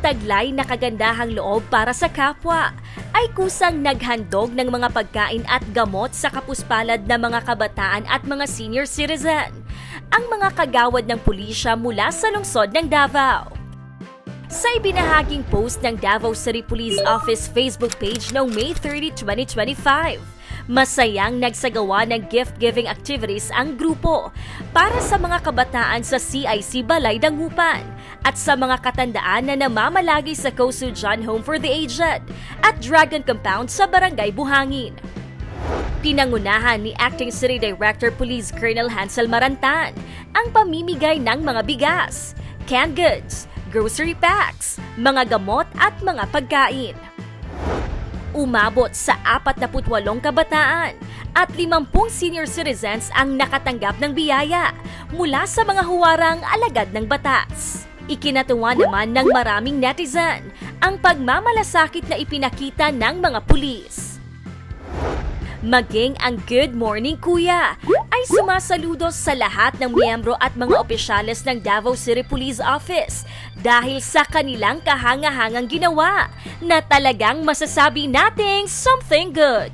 taglay na kagandahang loob para sa kapwa, ay kusang naghandog ng mga pagkain at gamot sa kapuspalad na mga kabataan at mga senior citizen, ang mga kagawad ng pulisya mula sa lungsod ng Davao. Sa ibinahaging post ng Davao City Police Office Facebook page noong May 30, 2025, masayang nagsagawa ng gift-giving activities ang grupo para sa mga kabataan sa CIC Balay Dangupan at sa mga katandaan na namamalagi sa Kosu John Home for the Aged at Dragon Compound sa Barangay Buhangin. Pinangunahan ni Acting City Director Police Colonel Hansel Marantan ang pamimigay ng mga bigas, canned goods, grocery packs, mga gamot at mga pagkain. Umabot sa 48 kabataan at 50 senior citizens ang nakatanggap ng biyaya mula sa mga huwarang alagad ng batas. Ikinatuwa naman ng maraming netizen ang pagmamalasakit na ipinakita ng mga pulis. Maging ang Good Morning Kuya ay sumasaludo sa lahat ng miyembro at mga opisyales ng Davao City Police Office dahil sa kanilang kahanga-hangang ginawa na talagang masasabi nating something good.